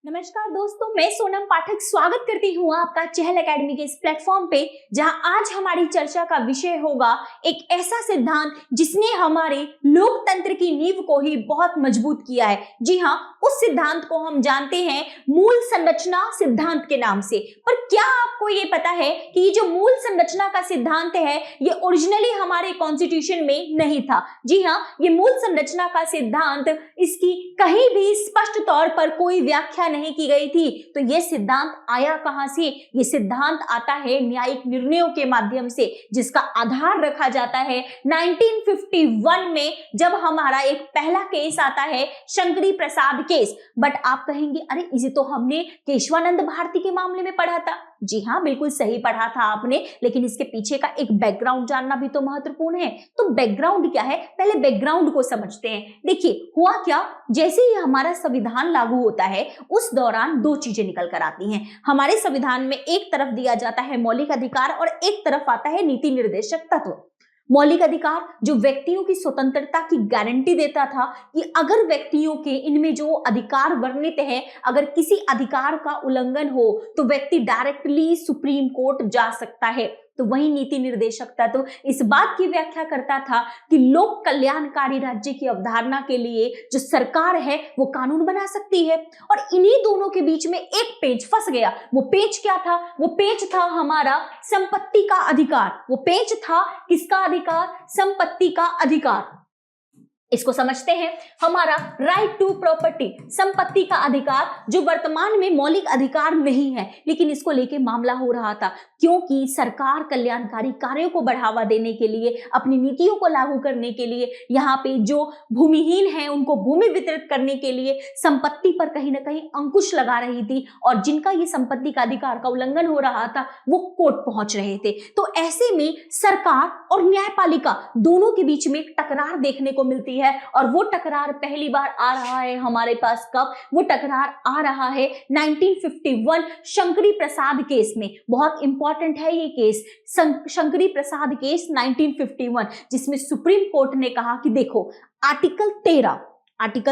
नमस्कार दोस्तों, मैं सोनम पाठक स्वागत करती हूँ आपका चहल एकेडमी के इस प्लेटफॉर्म पे, जहां आज हमारी चर्चा का विषय होगा एक ऐसा सिद्धांत जिसने हमारे लोकतंत्र की नींव को ही बहुत मजबूत किया है। जी हाँ, उस सिद्धांत को हम जानते हैं मूल संरचना सिद्धांत के नाम से। पर क्या आपको ये पता है कि ये जो मूल संरचना का सिद्धांत है ये ओरिजिनली हमारे कॉन्स्टिट्यूशन में नहीं था। जी हाँ, ये मूल संरचना का सिद्धांत, इसकी कहीं भी स्पष्ट तौर पर कोई व्याख्या नहीं की गई थी। तो ये सिद्धांत आया कहां से? ये सिद्धांत आता है न्यायिक निर्णयों के माध्यम से, जिसका आधार रखा जाता है 1951 में, जब हमारा एक पहला केस आता है शंकरी प्रसाद केस। बट आप कहेंगे अरे इसे तो हमने केशवानंद भारती के मामले में पढ़ा था। जी हाँ, बिल्कुल सही पढ़ा था आपने, लेकिन इसके पीछे का एक बैकग्राउंड जानना भी तो महत्वपूर्ण है। तो बैकग्राउंड क्या है, पहले बैकग्राउंड को समझते हैं। देखिए हुआ क्या, जैसे ही हमारा संविधान लागू होता है उस दौरान दो चीजें निकल कर आती हैं। हमारे संविधान में एक तरफ दिया जाता है मौलिक अधिकार और एक तरफ आता है नीति निर्देशक तत्व। मौलिक अधिकार जो व्यक्तियों की स्वतंत्रता की गारंटी देता था कि अगर व्यक्तियों के इनमें जो अधिकार वर्णित है, अगर किसी अधिकार का उल्लंघन हो तो व्यक्ति डायरेक्टली सुप्रीम कोर्ट जा सकता है। तो वही नीति निर्देशक तत्व इस बात की व्याख्या करता था कि लोक कल्याणकारी राज्य की अवधारणा के लिए जो सरकार है वो कानून बना सकती है। और इन्हीं दोनों के बीच में एक पेच फंस गया। वो पेच क्या था? वो पेच था हमारा संपत्ति का अधिकार। वो पेच था किसका अधिकार? संपत्ति का अधिकार। इसको समझते हैं, हमारा राइट टू प्रॉपर्टी, संपत्ति का अधिकार, जो वर्तमान में मौलिक अधिकार नहीं है, लेकिन इसको लेके मामला हो रहा था क्योंकि सरकार कल्याणकारी कार्यों को बढ़ावा देने के लिए, अपनी नीतियों को लागू करने के लिए, यहाँ पे जो भूमिहीन हैं उनको भूमि वितरित करने के लिए संपत्ति पर कहीं ना कहीं अंकुश लगा रही थी, और जिनका ये संपत्ति का अधिकार का उल्लंघन हो रहा था वो कोर्ट पहुंच रहे थे। तो ऐसे में सरकार और न्यायपालिका दोनों के बीच में एक टकरार देखने को मिलती है। और वो टकरार पहली बार आ रहा है हमारे पास कब? वो टकरार आ रहा है 1951 शंकरी प्रसाद केस में। बहुत इंपॉर्टेंट है ये केस, शंकरी प्रसाद केस 1951, जिसमें सुप्रीम कोर्ट ने कहा कि देखो आर्टिकल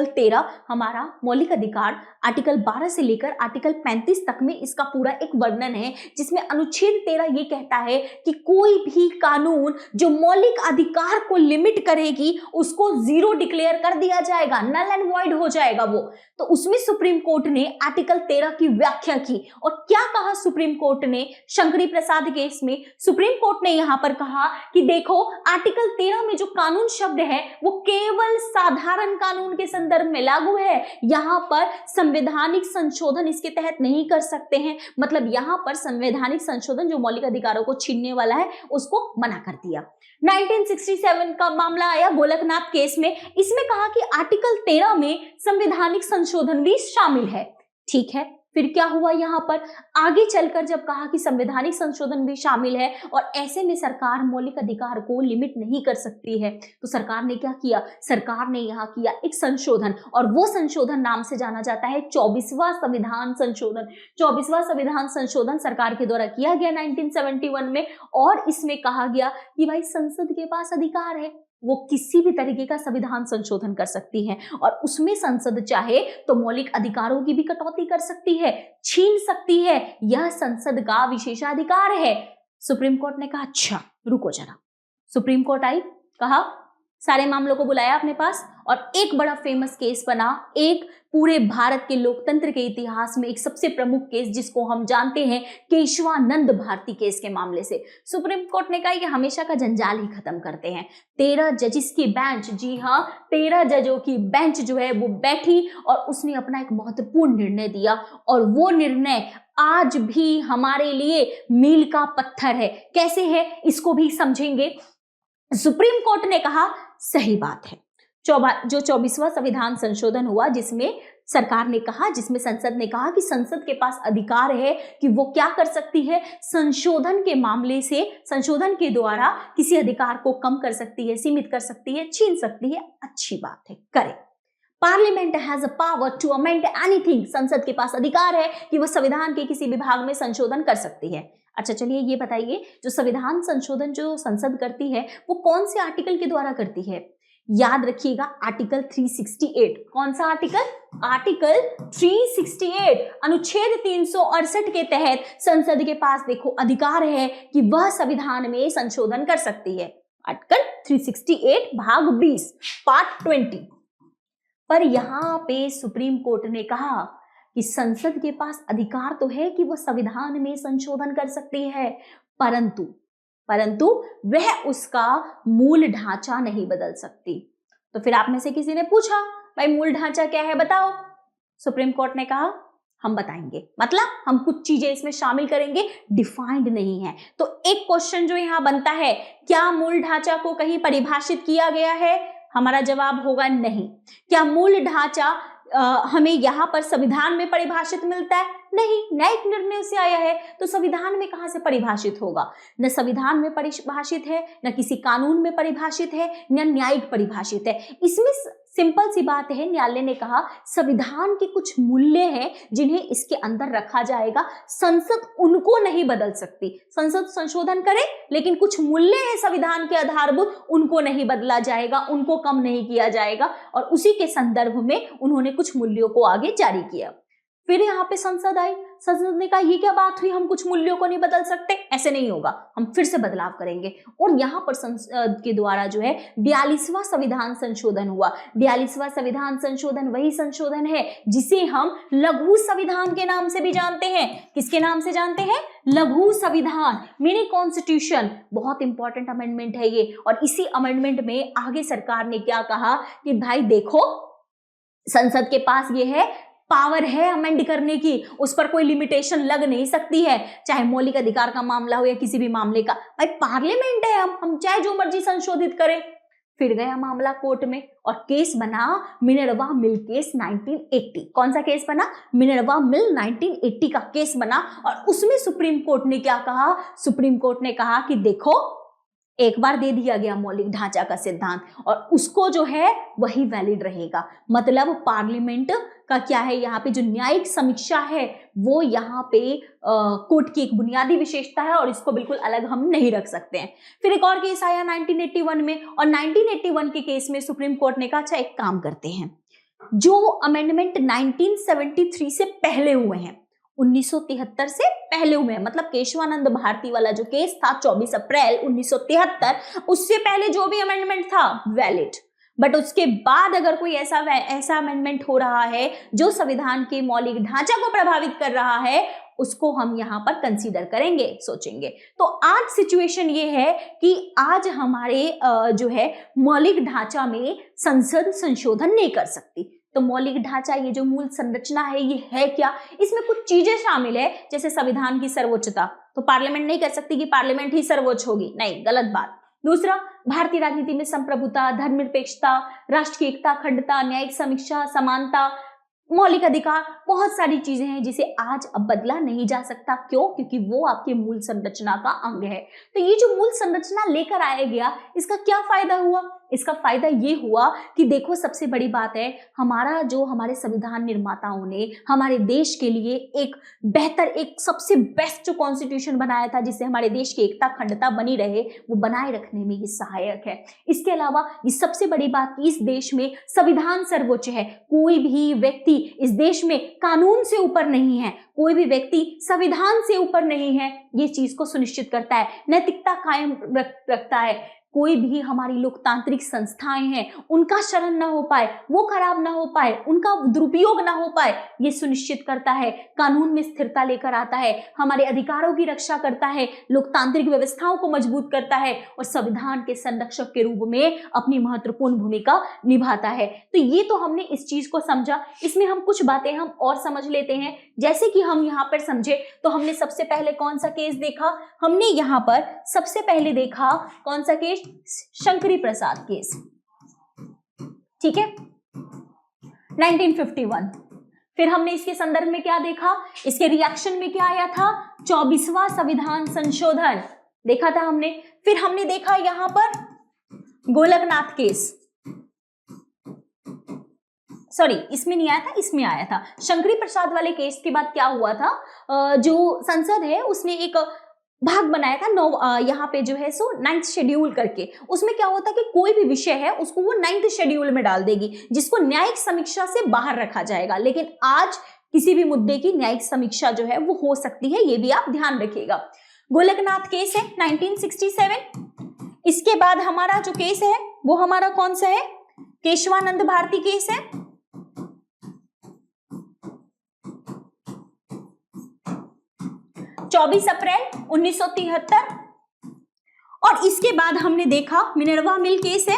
13 हमारा मौलिक अधिकार, आर्टिकल 12 से लेकर आर्टिकल 35 तक में इसका पूरा एक वर्णन है, जिसमें अनुच्छेद 13 ये कहता है कि कोई भी कानून जो मौलिक अधिकार को लिमिट करेगी उसको जीरो डिक्लेयर कर दिया जाएगा, नल एंड वॉइड हो जाएगा वो। तो उसमें सुप्रीम कोर्ट ने आर्टिकल 13 की व्याख्या की। और क्या कहा सुप्रीम कोर्ट ने शंकरी प्रसाद केस में? सुप्रीम कोर्ट ने यहां पर कहा कि देखो आर्टिकल 13 में जो कानून शब्द है वो केवल साधारण कानून के संदर्भ में लागू है, यहां पर संवैधानिक संशोधन इसके तहत नहीं कर सकते हैं। मतलब यहां पर संवैधानिक संशोधन जो मौलिक अधिकारों को छीनने वाला है उसको मना कर दिया। 1967 का मामला आया गोलकनाथ केस में। इसमें कहा कि आर्टिकल 13 में संवैधानिक संशोधन भी शामिल है। ठीक है, फिर क्या हुआ? यहां पर आगे चलकर जब कहा कि संवैधानिक संशोधन भी शामिल है और ऐसे में सरकार मौलिक अधिकार को लिमिट नहीं कर सकती है, तो सरकार ने क्या किया? सरकार ने यहां किया एक संशोधन, और वो संशोधन नाम से जाना जाता है 24वां संविधान संशोधन। 24वां संविधान संशोधन सरकार के द्वारा किया गया 1971 में, और इसमें कहा गया कि भाई संसद के पास अधिकार है, वो किसी भी तरीके का संविधान संशोधन कर सकती है, और उसमें संसद चाहे तो मौलिक अधिकारों की भी कटौती कर सकती है, छीन सकती है। यह संसद का विशेषाधिकार है। सुप्रीम कोर्ट ने कहा अच्छा रुको जरा। सुप्रीम कोर्ट आई, कहा सारे मामलों को बुलाया अपने पास, और एक बड़ा फेमस केस बना, एक पूरे भारत के लोकतंत्र के इतिहास में एक सबसे प्रमुख केस, जिसको हम जानते हैं केशवानंद भारती केस के मामले से। सुप्रीम कोर्ट ने कहा कि हमेशा का जंजाल ही खत्म करते हैं। 13 जजिस की बेंच, जी हाँ 13 जजों की बेंच जो है वो बैठी और उसने अपना एक महत्वपूर्ण निर्णय दिया, और वो निर्णय आज भी हमारे लिए मील का पत्थर है। कैसे है इसको भी समझेंगे। सुप्रीम कोर्ट ने कहा सही बात है, जो 24वां संविधान संशोधन हुआ, जिसमें सरकार ने कहा, जिसमें संसद ने कहा कि संसद के पास अधिकार है कि वो क्या कर सकती है, संशोधन के मामले से, संशोधन के द्वारा किसी अधिकार को कम कर सकती है, सीमित कर सकती है, छीन सकती है। अच्छी बात है, करे। Parliament has a power to amend anything. संसद के पास अधिकार है कि वह संविधान के किसी विभाग में संशोधन कर सकती है। अच्छा चलिए ये बताइए, जो संविधान संशोधन जो संसद करती है वो कौन से आर्टिकल के द्वारा करती है? याद रखिएगा आर्टिकल 368। कौन सा आर्टिकल? आर्टिकल 368, अनुच्छेद 368 के तहत संसद के पास देखो अधिकार है कि वह संविधान में संशोधन कर सकती है। आर्टिकल 368 भाग 20 पार्ट 20। पर यहां पे सुप्रीम कोर्ट ने कहा कि संसद के पास अधिकार तो है कि वह संविधान में संशोधन कर सकती है, परंतु वह उसका मूल ढांचा नहीं बदल सकती। तो फिर आप में से किसी ने पूछा, भाई मूल ढांचा क्या है बताओ? सुप्रीम कोर्ट ने कहा हम बताएंगे, मतलब हम कुछ चीजें इसमें शामिल करेंगे, डिफाइंड नहीं है। तो एक क्वेश्चन जो यहां बनता है, क्या मूल ढांचा को कहीं परिभाषित किया गया है? हमारा जवाब होगा नहीं। क्या मूल ढांचा हमें यहाँ पर संविधान में परिभाषित मिलता है? नहीं, न्यायिक निर्णय से आया है, तो संविधान में कहां से परिभाषित होगा? न संविधान में परिभाषित है, न किसी कानून में परिभाषित है, न न्यायिक परिभाषित है। इसमें सिंपल सी बात है, न्यायालय ने कहा संविधान के कुछ मूल्य हैं जिन्हें इसके अंदर रखा जाएगा, संसद उनको नहीं बदल सकती। संसद संशोधन करे लेकिन कुछ मूल्य हैं संविधान के आधारभूत, उनको नहीं बदला जाएगा, उनको कम नहीं किया जाएगा, और उसी के संदर्भ में उन्होंने कुछ मूल्यों को आगे जारी किया। फिर यहाँ पे संसद आई, संसद ने कहा ये क्या बात हुई, हम कुछ मूल्यों को नहीं बदल सकते, ऐसे नहीं होगा, हम फिर से बदलाव करेंगे। और यहाँ पर संसद के द्वारा जो है 42वां संविधान संशोधन हुआ। 42वां संविधान संशोधन वही संशोधन है जिसे हम लघु संविधान के नाम से भी जानते हैं। किसके नाम से जानते हैं? लघु संविधान, मिनी कॉन्स्टिट्यूशन। बहुत इंपॉर्टेंट अमेंडमेंट है ये। और इसी अमेंडमेंट में आगे सरकार ने क्या कहा कि भाई देखो, संसद के पास ये है, पावर है अमेंड करने की, उस पर कोई लिमिटेशन लग नहीं सकती है, चाहे मौलिक अधिकार का मामला हो या किसी भी मामले का। भाई पार्लियामेंट है, हम चाहे जो मर्जी संशोधित करें। फिर गया मामला कोर्ट में और केस बना मिनर्वा मिल केस 1980। कौन सा केस बना? मिनर्वा मिल 1980 का केस बना। और उसमें सुप्रीम कोर्ट ने क्या कहा? सुप्रीम कोर्ट ने कहा कि देखो, एक बार दे दिया गया मौलिक ढांचा का सिद्धांत और उसको जो है वही वैलिड रहेगा। मतलब पार्लियामेंट का क्या है, यहाँ पे जो न्यायिक समीक्षा है वो यहाँ पे कोर्ट की एक बुनियादी विशेषता है और इसको बिल्कुल अलग हम नहीं रख सकते हैं। फिर एक और केस आया 1981 में, और 1981 के केस में सुप्रीम कोर्ट ने कहा अच्छा एक काम करते हैं, जो अमेंडमेंट 1973 से पहले हुए हैं, 1973 से पहले हुए हैं, मतलब केशवानंद भारती वाला जो केस था 24 अप्रैल 1973, उससे पहले जो भी अमेंडमेंट था वैलिड। बट उसके बाद अगर कोई ऐसा अमेंडमेंट हो रहा है जो संविधान के मौलिक ढांचा को प्रभावित कर रहा है, उसको हम यहाँ पर कंसीडर करेंगे, सोचेंगे। तो आज सिचुएशन ये है कि आज हमारे जो है मौलिक ढांचा में संसद संशोधन नहीं कर सकती। तो मौलिक ढांचा, ये जो मूल संरचना है, ये है क्या? इसमें कुछ चीजें शामिल है, जैसे संविधान की सर्वोच्चता। तो पार्लियामेंट नहीं कर सकती कि पार्लियामेंट ही सर्वोच्च होगी, नहीं, गलत बात। दूसरा, भारतीय राजनीति में संप्रभुता, धर्मनिरपेक्षता, राष्ट्र की एकता, अखंडता, न्यायिक समीक्षा, समानता, मौलिक अधिकार, बहुत सारी चीजें हैं जिसे आज अब बदला नहीं जा सकता। क्यों? क्योंकि वो आपके मूल संरचना का अंग है। तो ये जो मूल संरचना लेकर आया गया, इसका क्या फायदा हुआ? इसका फायदा ये हुआ कि देखो, सबसे बड़ी बात है, हमारे संविधान निर्माताओं ने हमारे देश के लिए एक बेहतर, एक सबसे बेस्ट जो कॉन्स्टिट्यूशन बनाया था जिससे हमारे देश की एकता अखंडता बनी रहे, वो बनाए रखने में ये सहायक है। इसके अलावा ये सबसे बड़ी बात कि इस देश में संविधान सर्वोच्च है, कोई भी व्यक्ति इस देश में कानून से ऊपर नहीं है, कोई भी व्यक्ति संविधान से ऊपर नहीं है। ये चीज को सुनिश्चित करता है, नैतिकता कायम रखता है। कोई भी हमारी लोकतांत्रिक संस्थाएं हैं, उनका शरण ना हो पाए, वो खराब ना हो पाए, उनका दुरुपयोग ना हो पाए, ये सुनिश्चित करता है। कानून में स्थिरता लेकर आता है, हमारे अधिकारों की रक्षा करता है, लोकतांत्रिक व्यवस्थाओं को मजबूत करता है और संविधान के संरक्षक के रूप में अपनी महत्वपूर्ण भूमिका निभाता है। तो ये तो हमने इस चीज को समझा। इसमें हम कुछ बातें हम और समझ लेते हैं। जैसे कि हम यहाँ पर समझे, तो हमने सबसे पहले कौन सा केस देखा? हमने यहाँ पर सबसे पहले देखा कौन सा केस? शंकरी प्रसाद केस, ठीक है, 1951। फिर हमने इसके संदर्भ में क्या देखा? इसके रिएक्शन में क्या आया था? 24वां संविधान संशोधन देखा था हमने। फिर हमने देखा यहां पर गोलकनाथ केस, सॉरी इसमें नहीं आया था, इसमें आया था। शंकरी प्रसाद वाले केस के बाद क्या हुआ था, जो संसद है उसने एक भाग बनाया था यहाँ पे जो है सो 9th शेड्यूल करके। उसमें क्या होता कि कोई भी विषय है उसको वो 9th शेड्यूल में डाल देगी, जिसको न्यायिक समीक्षा से बाहर रखा जाएगा। लेकिन आज किसी भी मुद्दे की न्यायिक समीक्षा जो है वो हो सकती है, ये भी आप ध्यान रखिएगा। गोलकनाथ केस है 1967। इसके बाद हमारा जो केस है वो हमारा कौन सा है, केशवानंद भारती केस है। 24 अप्रैल 1973। और इसके बाद हमने देखा मिनर्वा मिल केस है,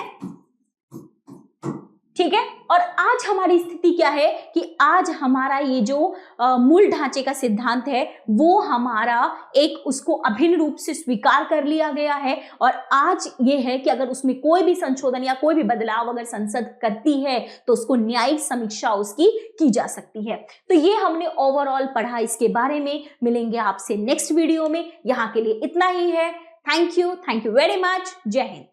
ठीक है। और आज हमारी स्थिति क्या है कि आज हमारा ये जो मूल ढांचे का सिद्धांत है वो हमारा एक उसको अभिन्न रूप से स्वीकार कर लिया गया है। और आज ये है कि अगर उसमें कोई भी संशोधन या कोई भी बदलाव अगर संसद करती है तो उसको न्यायिक समीक्षा उसकी की जा सकती है। तो ये हमने ओवरऑल पढ़ा इसके बारे में। मिलेंगे आपसे नेक्स्ट वीडियो में, यहाँ के लिए इतना ही है। Thank you very much. जय हिंद।